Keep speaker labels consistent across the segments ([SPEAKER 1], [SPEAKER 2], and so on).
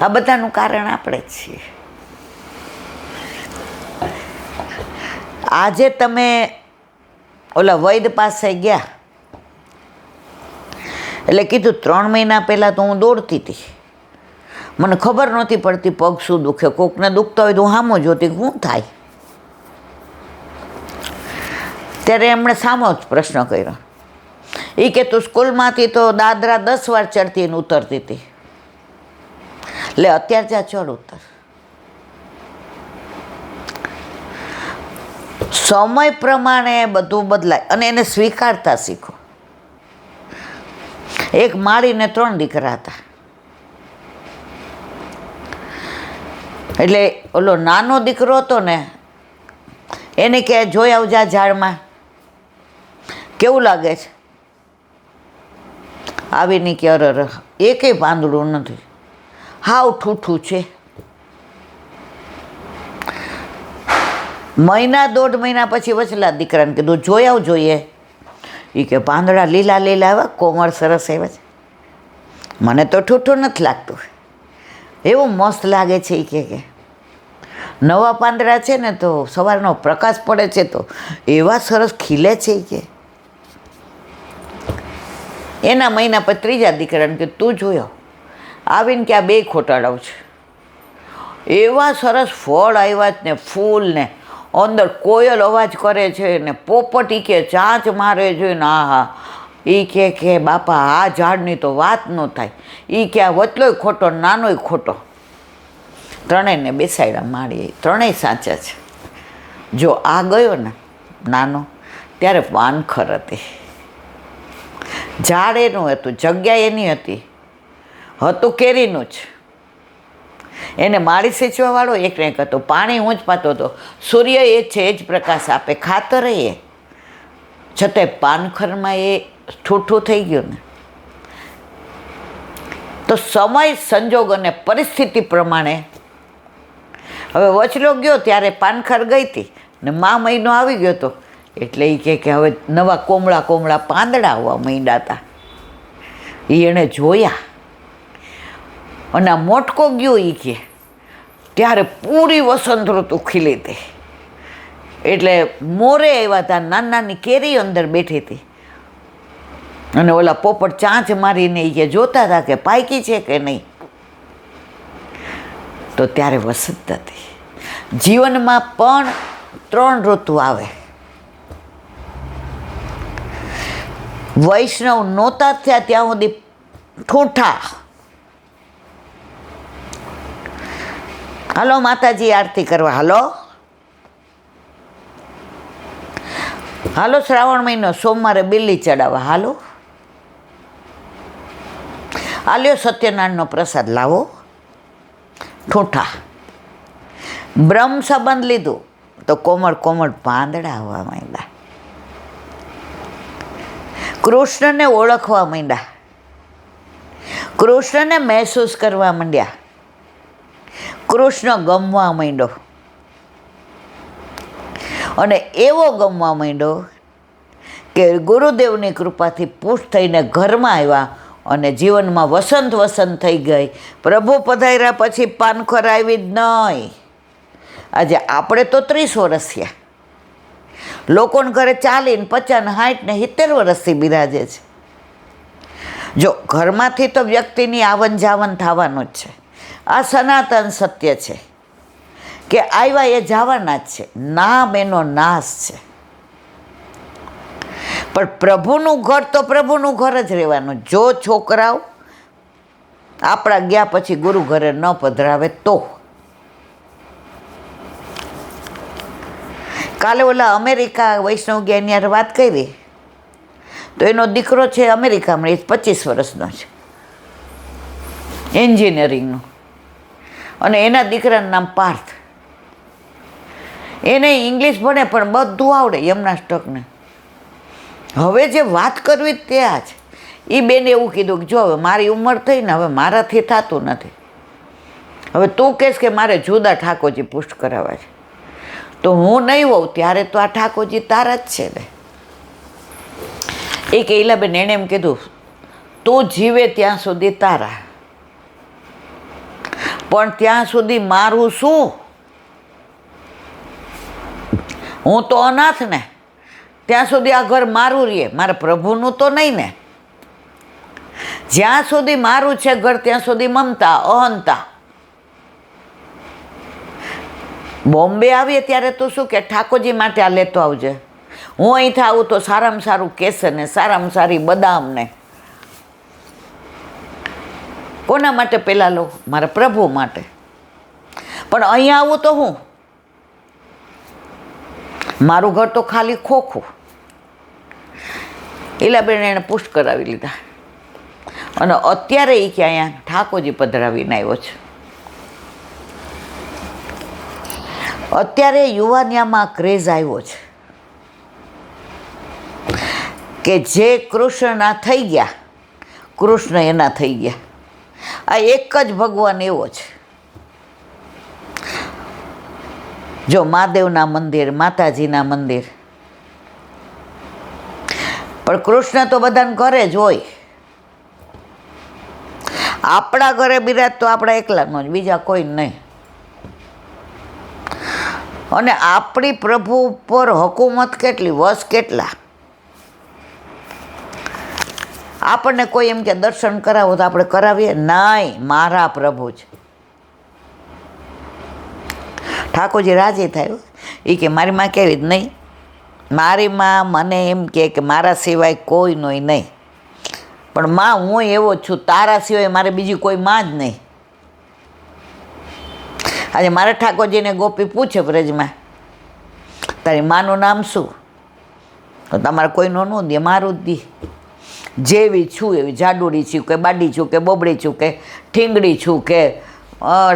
[SPEAKER 1] આ બધાનું કારણ આપણે જ છીએ. આજે તમે ઓલા વૈદ પાસે ગયા એટલે કીધું 3 મહિના પહેલાં તો હું દોડતી હતી, મને ખબર નહોતી પડતી પગ શું દુખે, કોકને દુખતા હોય તો હું સામો જોતી શું થાય. ત્યારે એમણે સામો જ પ્રશ્ન કર્યો. એ કે તું સ્કૂલમાંથી તો દાદરા 10 વાર ચડતી ને ઉતરતી હતી, એટલે અત્યારે જ્યાં ચડ ઉતર. સમય પ્રમાણે બધું બદલાય અને એને સ્વીકારતા શીખો. એક માળીને 3 દીકરા હતા, એટલે ઓલો નાનો દીકરો હતો ને એને કે જોઈ આવજા ઝાડમાં કેવું લાગે છે. આવીને કે અરર એકેય પાંદડું નથી, હાવ ઠૂઠું છે. મહિના 1.5 મહિના પછી વચલા દીકરાને કીધું જોઈ આવ જોઈએ. એ કે પાંદડા લીલા લીલા આવ્યા, કોમળ સરસ આવ્યા છે, મને તો ઠૂઠું નથી લાગતું, એવું મસ્ત લાગે છે. એ કે નવા પાંદડા છે ને તો સવારનો પ્રકાશ પડે છે તો એવા સરસ ખીલે છે. એ કે એના મહિના પછી ત્રીજા દીકરાને કે તું જોયો આવીને કે આ 2 ખોટાડાવ છે, એવા સરસ ફળ આવ્યા જ ને ફૂલ ને અંદર કોયલ અવાજ કરે છે ને પોપટ ઈ કે ચાંચ મારે છે ને હા એ કે બાપા આ ઝાડની તો વાત ન થાય. એ કે આ વચલોય ખોટો નાનોય ખોટો. ત્રણેયને બેસાડ્યા માળી, ત્રણેય સાચા છે. જો આ ગયો ને નાનો ત્યારે પાનખર હતી, ઝાડ એનું હતું, જગ્યા એની હતી, હતું કેરીનું જ. એને માળી સિંચવાવાળો એક ને એક હતો, પાણી હું જ પાતો હતો, સૂર્ય એ છે એ જ પ્રકાશ આપે, ખાતર એ, છતાંય પાનખરમાં એ ઠૂઠું થઈ ગયું ને. તો સમય સંજોગ અને પરિસ્થિતિ પ્રમાણે હવે વચલો ગયો ત્યારે પાનખર ગઈ હતી ને મહિનો આવી ગયો હતો એટલે એ કે હવે નવા કોમળા કોમળા પાંદડા આવવા માંડ્યા હતા. એ એણે જોયા અને આ મોટકો ગયો એ કે ત્યારે પૂરી વસંત ઋતુ ખીલી હતી. એટલે મોરે આવ્યા હતા, નાની નાની કેરી અંદર બેઠી હતી અને ઓલા પોપટ ચાંચ મારીને એ કે જોતા હતા કે પાકી છે કે નહીં. તો ત્યારે વસંત હતી. જીવનમાં પણ 3 ઋતુ આવે. વૈષ્ણવ નહોતા થયા ત્યાં સુધી ઠૂઠા. હાલો માતાજી આરતી કરવા, હાલો શ્રાવણ મહિનો સોમવારે બિલ્લી ચડાવવા, હાલ્યો સત્યનારાયણનો પ્રસાદ લાવો, ઠૂઠા. બ્રહ્મ સંબંધ લીધું તો કોમળ કોમળ પાંદડા આવવા માંડ્યા. કૃષ્ણને ઓળખવા માંડ્યા, કૃષ્ણને મહેસૂસ કરવા માંડ્યા, કૃષ્ણ ગમવા માંડ્યો. અને એવો ગમવા માંડ્યો કે ગુરુદેવની કૃપાથી પુષ્ટ થઈને ઘરમાં આવ્યા અને જીવનમાં વસંત વસંત થઈ ગઈ. પ્રભુ પધાર્યા પછી પાનખર આવી જ નહીં. આજે આપણે તો 30 વર્ષ થયા, લોકોને ઘરે 40 ને 50 ને 60 ને 70 વર્ષથી બિરાજે છે. જો ઘરમાંથી તો વ્યક્તિની આવન જાવન થવાનું જ છે. આ સનાતન સત્ય છે કે આવ્યા એ જવાના જ છે, નામ એનો નાશ છે. પણ પ્રભુનું ઘર તો પ્રભુનું ઘર જ રહેવાનું. જો છોકરાઓ આપણા ગયા પછી ગુરુ ઘરે ન પધરાવે તો. કાલે ઓલા અમેરિકા વૈષ્ણવ ગયા એની યાર વાત કરી તો એનો દીકરો છે અમેરિકામાં, એ 25 વર્ષનો છે, એન્જિનિયરિંગનું, અને એના દીકરાનું નામ પાર્થ. એને ઇંગ્લિશ ભણે પણ બધું આવડે યમના સ્ટકને. હવે જે વાત કરવી તે આ છે. એ બેને એવું કીધું કે જો હવે મારી ઉંમર થઈ ને હવે મારાથી થતું નથી, હવે તું કહેશ કે મારે જુદા ઠાકોરજી પુષ્ટ કરાવવા છે તો હું નહીં હોઉં ત્યારે તો આ ઠાકોરજી તારા જ છે ને. એ કૈલાબેન એણે એમ કીધું તું જીવે ત્યાં સુધી તારા, પણ ત્યાં સુધી મારું શું? હું તો અનાથ ને, ત્યાં સુધી આ ઘર મારું રહે, મારા પ્રભુનું તો નહીં ને. જ્યાં સુધી મારું છે ઘર ત્યાં સુધી મમતા, અહંતા. બોમ્બે આવીએ ત્યારે તું શું કે ઠાકોરજી માટે આ લેતો આવજે. હું અહીંથી આવું તો સારામાં સારું કેસર ને સારામાં સારી બદામ ને. કોના માટે પહેલાં લો? મારા પ્રભુ માટે. પણ અહીંયા આવું તો હું, મારું ઘર તો ખાલી ખોખું. ઈલાબેન એણે પુષ્ટ કરાવી લીધા અને અત્યારે એ કે અહીંયા ઠાકોરજી પધરાવીને આવ્યો છે. અત્યારે યુવાનિયામાં ક્રેઝ આવ્યો છે કે જે કૃષ્ણના થઈ ગયા, કૃષ્ણ એના થઈ ગયા. આ એક જ ભગવાન એવો છે. જો મહાદેવના મંદિર, માતાજીના મંદિર, પણ કૃષ્ણ તો બધાને ઘરે જ હોય. આપણા ઘરે બિરાજ તો આપણા એકલાનો જ, બીજા કોઈ નહીં. અને આપણી પ્રભુ ઉપર હકુમત કેટલી, વશ કેટલા. આપણને કોઈ એમ કે દર્શન કરાવો તો આપણે કરાવીએ? નહીં, મારા પ્રભુ છે. ઠાકોરજી રાજી થયો. એ કે મારી માં કેવી જ નહીં, મારી માં મને એમ કે મારા સિવાય કોઈ નોય નહીં. પણ માં હું એવો જ છું, તારા સિવાય મારે બીજી કોઈ માં જ નહીં. આજે મારા ઠાકોરજીને ગોપી પૂછે બ્રજમાં, તારી માનું નામ શું? તો તમારે કોઈનું ન દે, મારું જ દી. જેવી છું એવી, જાડુડી છું કે બાડી છું કે બોબડી છું કે ઠીંગડી છું કે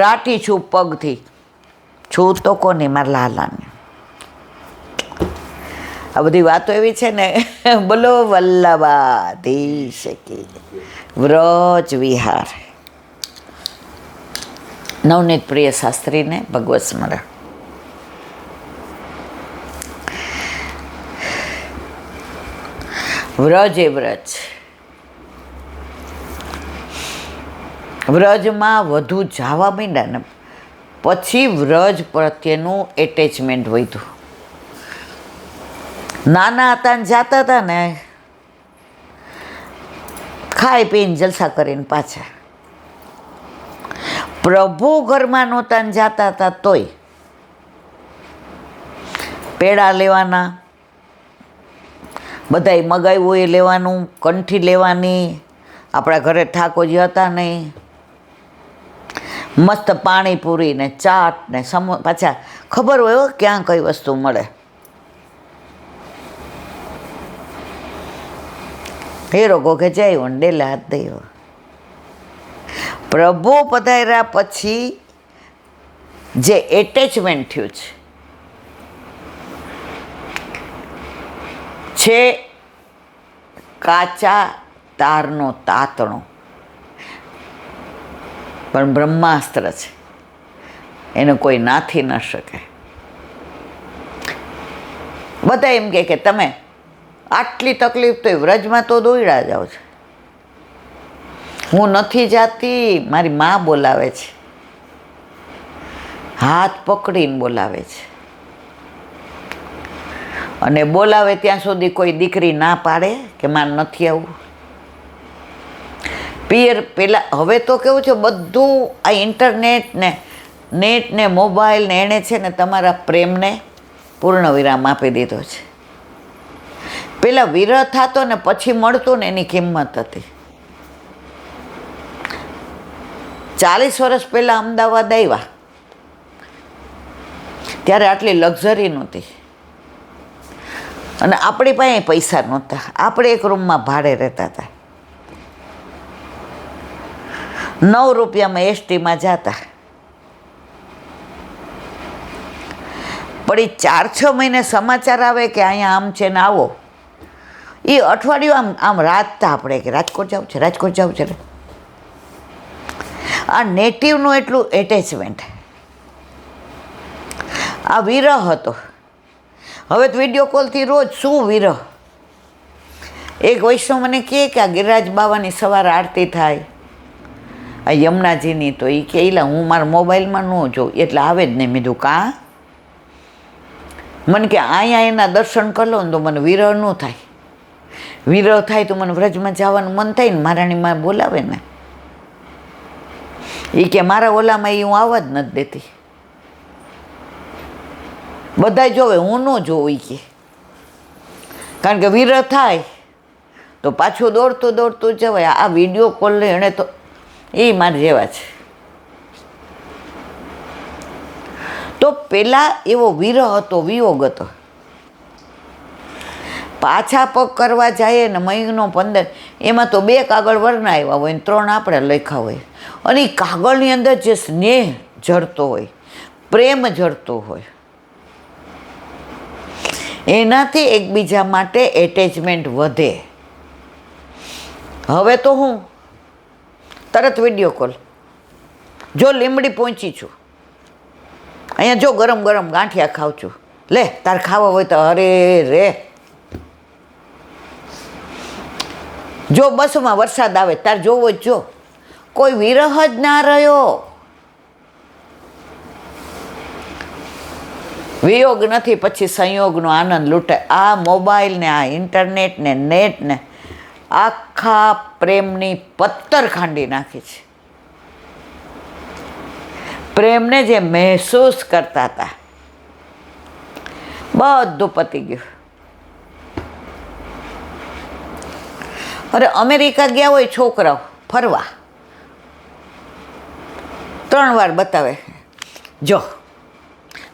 [SPEAKER 1] રાટી છું પગથી, છું તો કોની? મારા લાલાને. આ બધી વાતો એવી છે ને. બોલો વલ્લભાધીશ કી. વ્રજ વિહાર. નવનીત પ્રિય શાસ્ત્રીને ભગવત સ્મરણ. વ્રજ એ વ્રજ. વ્રજમાં વધુ જવા માંડ્યા ને પછી વ્રજ પ્રત્યેનું એટેચમેન્ટ વધ્યું. નાના હતા ને જાતા હતા ને, ખાઈ પીને જલસા કરીને પાછા. પ્રભુ ઘરમાં નહોતા ને જાતા હતા તોય પેડા લેવાના, બધાય મગાવ્યું એ લેવાનું, કંઠી લેવાની. આપણા ઘરે ઠાકોરજી હતા નહીં. મસ્ત પાણીપુરી ને ચાટ ને પાછા ખબર હોય ક્યાં કઈ વસ્તુ મળે. હેરો ગોખે જાય ડેલા હાથ દઈ. પ્રભુ પધાર્યા પછી જે એટેચમેન્ટ થયું છે કાચા તારનો તાતણો, પણ બ્રહ્માસ્ત્ર છે, એને કોઈ નાથી ન શકે. બધા એમ કે તમે આટલી તકલીફ તો વ્રજમાં તો દોડ્યા જાઓ છો. હું નથી જાતી, મારી મા બોલાવે છે, હાથ પકડીને બોલાવે છે. અને બોલાવે ત્યાં સુધી કોઈ દીકરી ના પાડે કે મારે નથી આવવું. પિયર પેલા, હવે તો કેવું છે બધું આ ઇન્ટરનેટ ને નેટ ને મોબાઈલ ને એણે છે ને તમારા પ્રેમને પૂર્ણ વિરામ આપી દીધો છે. પેલા વિરહ થતો ને પછી મળતું ને એની કિંમત હતી. 40 વર્ષ પહેલાં અમદાવાદ આવ્યા ત્યારે આટલી લક્ઝરી નહોતી અને આપણી પાસે પૈસા નહોતા. આપણે એક રૂમમાં ભાડે રહેતા હતા. 9 રૂપિયામાં એસટીમાં જતા. પણ એ 4-6 મહિને સમાચાર આવે કે અહીંયા આમ છે ને આવો, એ અઠવાડિયું આમ રાતતા આપણે કે રાજકોટ જવું છે, રાજકોટ જવું છે. આ નેટિવનું એટલું એટેચમેન્ટ, આ વિરહ હતો. હવે તો વિડીયો કોલથી રોજ શું વિરહ. એક વૈષ્ણવ મને કહે કે આ ગિરિરાજ બાવાની સવારે આરતી થાય, આ યમુનાજીની તો એ કે એલા હું મારા મોબાઈલમાં ન જોઉં એટલે આવે જ નહીં. મીધું કાં મને કે અહીંયા એના દર્શન કરી લો ને તો મને વિરહ ન થાય. વિરહ થાય તો મને વ્રજમાં જવાનું મન થાય ને મહારાણીમાં બોલાવે ને. એ કે મારા ઓલામાં એ હું આવવા જ નથી દેતી. બધા જોવે હું ન જોઉં એ કે, કારણ કે વિરહ થાય તો પાછું દોડતું જવાય. આ વિડીયો કોલ એણે તો એ મારા જેવા છે. તો પહેલાં એવો વિરહ હતો, વિયોગ હતો. પાછા પગ કરવા જાય ને મહિનો 15 એમાં તો 2 કાગળ વરના આવ્યા હોય ને 3 આપણે લખ્યા હોય. અને એ કાગળની અંદર જે સ્નેહ જળતો હોય, પ્રેમ જળતો હોય, એનાથી એકબીજા માટે એટેચમેન્ટ વધે. હવે તો હું તરત વિડીયો કોલ, જો લીમડી પહોંચી છું, અહીંયા જો ગરમ ગરમ ગાંઠિયા ખાઉં છું, લે તાર ખાવા હોય તો અરે રે. જો બસમાં વરસાદ આવે તાર જોવો જ જો, કોઈ વિરહ જ ના રહ્યો. વિયોગ નથી પછી સંયોગનો આનંદ લૂંટે. આ મોબાઈલ ને આ ઇન્ટરનેટ ને નેટ ને આખા પ્રેમની પત્તર ખાંડી નાખી છે. પ્રેમને જે મહેસૂસ કરતા હતા બધું પતી ગયું. અરે અમેરિકા ગયા હોય છોકરાઓ ફરવા, 3 વાર બતાવે, જો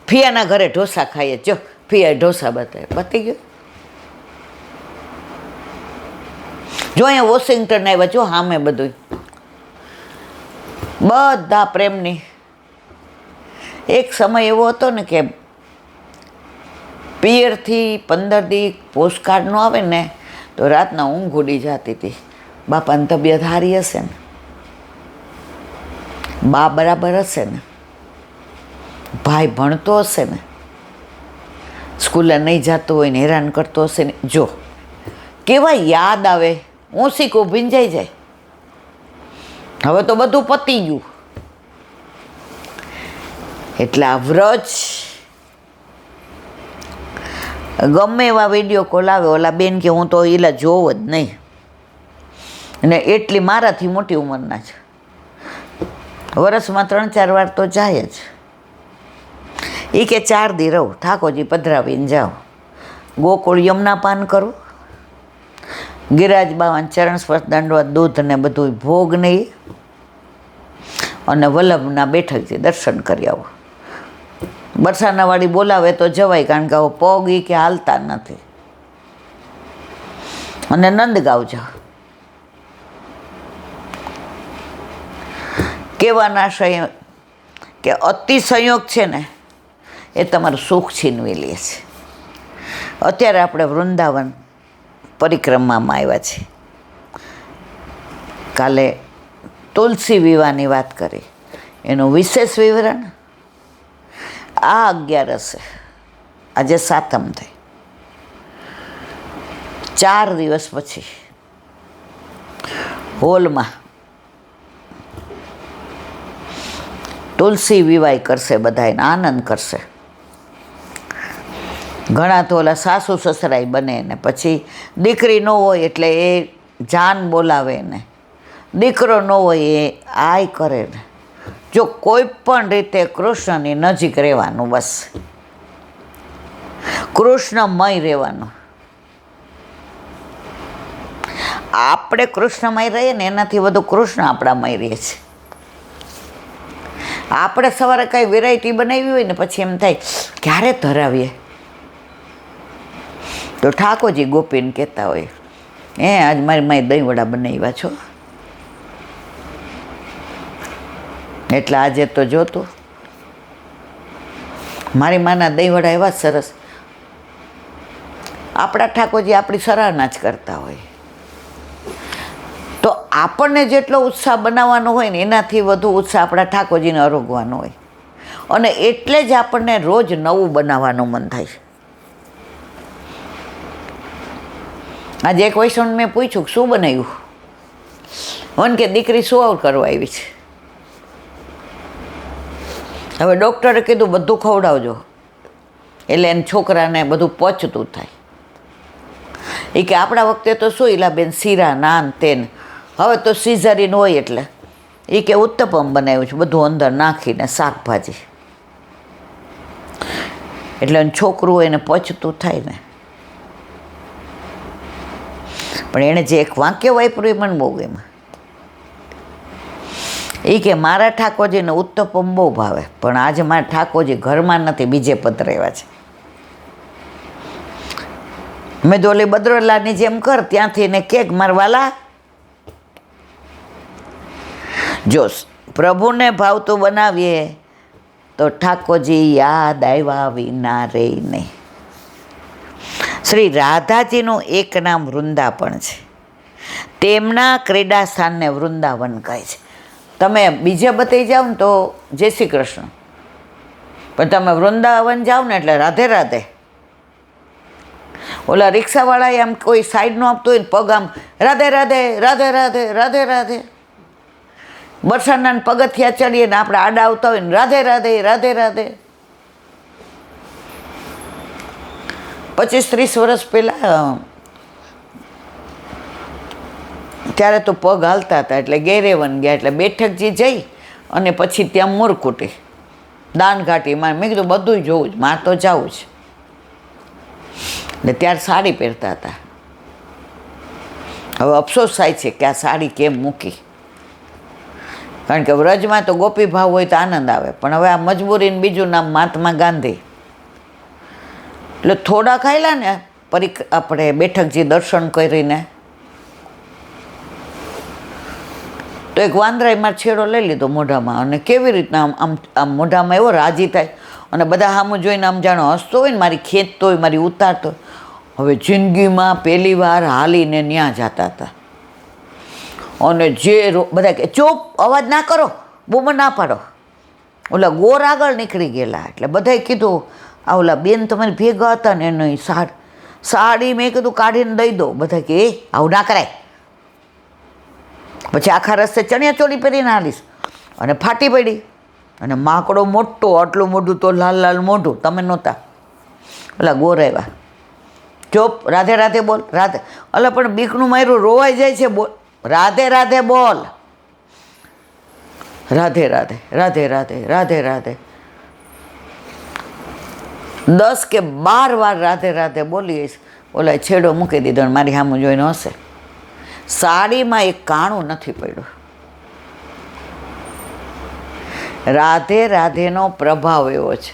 [SPEAKER 1] ફિયાના ઘરે ઢોસા ખાઈએ, જો ફિયાએ ઢોસા બતાવે, પતી ગયું. જો અહીંયા વોશિંગ્ટન આવ્યા, જો સામે બધું બધા પ્રેમની. એક સમય એવો હતો ને કે પિયરથી 15 દી પોસ્ટકાર્ડ નો આવે ને તો રાતના ઊંઘ ઉડી જતી હતી. બાપાની તબિયત સારી હશે ને, બા બરાબર હશે ને, ભાઈ ભણતો હશે ને, સ્કૂલે નહીં જતો હોય ને હેરાન કરતો હશે ને. જો કેવા યાદ આવે, ઓશીકો ભીંજાઈ જાય. હવે તો બધું પતી ગયું. એટલે આ વ્રજ ગમે એવા વિડીયો કોલ આવે, ઓલા બેન કે હું તો એલા જોવ જ નહીં, અને એટલી મારાથી મોટી ઉંમરના છે, વરસમાં 3-4 વાર તો જાય જ. એ કે 4 દી રહું, ઠાકોરજી પધરાવીને જાઓ, ગોકુળ યમુના પાન કરું, ગિરિરાજ બાવાના ચરણ સ્પર્શ દંડવત દૂધ ને બધું ભોગ નહીં, અને વલ્લભના બેઠકથી દર્શન કરી આવો. બરસાનાવાળી બોલાવે તો જવાય, કારણ કે પગ એ કે હાલતા નથી. અને નંદગાંવ જાઓ, કહેવાના સંયોગ કે અતિ સંયોગ છે ને એ તમારું સુખ છીનવી લે છે. અત્યારે આપણે વૃંદાવન પરિક્રમામાં આવ્યા છીએ. કાલે તુલસી વિવાહની વાત કરી, એનું વિશેષ વિવરણ આ 11 આજે 7મ થઈ, 4 દિવસ પછી હોલમાં તુલસી વિવાહ કરશે, બધાને આનંદ કરશે. ઘણા તો ઓલા સાસુ સસરાય બને ને પછી દીકરી ન હોય એટલે એ જાન બોલાવે ને, દીકરો ન હોય એ આય કરે ને. જો કોઈ પણ રીતે કૃષ્ણની નજીક રહેવાનું, બસ કૃષ્ણમય રહેવાનું. આપણે કૃષ્ણમય રહીએ ને એનાથી વધુ કૃષ્ણ આપણામય રહે છે. આપણે સવારે કાંઈ વેરાયટી બનાવી હોય ને પછી એમ થાય ક્યારે ધરાવીએ, તો ઠાકોરજી ગોપીને કહેતા હોય, આજ મારી માએ દહીં વડા બનાવ્યા છો. એટલે આજે તો જોતું મારી માના દહીં વડા એવા સરસ. આપણા ઠાકોરજી આપણી સરાહના જ કરતા હોય. તો આપણને જેટલો ઉત્સાહ બનાવવાનો હોય ને એનાથી વધુ ઉત્સાહ આપણા ઠાકોરજીને અરોગવાનો હોય. અને એટલે જ આપણને રોજ નવું બનાવવાનું મન થાય. આજે એક વૈષ્ણવ મેં પૂછ્યું શું બનાવ્યું, મને કે દીકરી સુવાવ કરવા આવી છે. હવે ડૉક્ટરે કીધું બધું ખવડાવજો, એટલે એને છોકરાને બધું પચતું થાય. એ કે આપણા વખતે તો શું ઈલાબેન શીરા નાન તેન, હવે તો સિઝરીન હોય એટલે એ કે ઉત્તપમ બનાવ્યું છે બધું અંદર નાખીને શાકભાજી, એટલે એને છોકરું હોય એને પચતું થાય ને. પણ એણે જે એક વાક્ય વાપર્યું એ મને બહુ ગમ્યું. એ કે મારા ઠાકોરજીને ઉત્તપમ બહુ ભાવે, પણ આજે મારા ઠાકોરજી ઘરમાં નથી, બીજે પધરાવ્યા છે. મેં દોલી બદ્રલાની જેમ કર, ત્યાંથી એને કેક મારવાલા. જો પ્રભુને ભાવતું બનાવીએ તો ઠાકોરજી યાદ આવ્યા વિના રે નહીં. શ્રી રાધાજીનું એક નામ વૃંદાવન છે. તેમના ક્રીડા સ્થાનને વૃંદાવન કહે છે. તમે બીજે બતાવી જાઓ ને તો જય શ્રી કૃષ્ણ, પણ તમે વૃંદાવન જાઓ ને એટલે રાધે રાધે. ઓલા રિક્ષાવાળાએ આમ કોઈ સાઈડ નો આપતો હોય ને પગ આમ રાધે રાધે રાધે રાધે રાધે રાધે. બરસાના પગથિયા ચડીએ ને આપણે આડા આવતા હોય ને રાધે રાધે રાધે રાધે. 25-30 વર્ષ પહેલાં ત્યારે તો પગ હાલતા હતા, એટલે ગેરેવન ગયા, એટલે બેઠકજી જઈ અને પછી ત્યાં મોરકુટી દાનઘાટીમાં. મેં કીધું બધું જોવું જ, મારે તો જવું જ. ને ત્યારે સાડી પહેરતા હતા. હવે અફસોસ થાય છે કે આ સાડી કેમ મૂકી, કારણ કે વ્રજમાં તો ગોપી ભાવ હોય તો આનંદ આવે, પણ હવે આ મજબૂરીને બીજું નામ મહાત્મા ગાંધી. એટલે થોડા ખાયેલા ને આપણે બેઠકજી દર્શન કરીને, તો એક વાંદરાએ મારો છેડો લઈ લીધો મોઢામાં, અને કેવી રીતના આમ આમ મોઢામાં એવો રાજી થાય, અને બધા સામું જોઈને આમ જાણો હસતો હોય ને, મારી ખેંચતો હોય, મારી ઉતારતો હોય. હવે જિંદગીમાં પહેલી વાર હાલીને ન્યા જતા હતા, અને જે બધા કે ચૂપ, અવાજ ના કરો, બૂમ ના પાડો. ઓલા ગોર આગળ નીકળી ગયેલા, એટલે બધાએ કીધું આ ઓલા બેન તમારી ભેગા હતા ને એની સાડી મેં કીધું કાઢીને દઈ દો. બધા કે એ આવું ના કરાય. પછી આખા રસ્તે ચણિયા ચોળી પહેરીને હાલીશ, અને ફાટી પડી, અને માકડો મોટો, આટલું મોઢું તો લાલ લાલ મોઢું, તમે નહોતા. ઓલા ગોર આવ્યા, ચોપ રાધે રાધે બોલ, રાધે. અલા પણ બીકનું માર્યું રોવાઈ જાય છે, બોલ રાધે રાધે બોલ, રાધે રાધે રાધે રાધે રાધે રાધે. 10 કે 12 વાર રાધે રાધે બોલીશ. ઓલા છેડો મૂકી દીધો, મારી સામું જોઈને હશે. સાડીમાં એક કાણું નથી પડ્યું. રાધે રાધેનો પ્રભાવ એવો છે.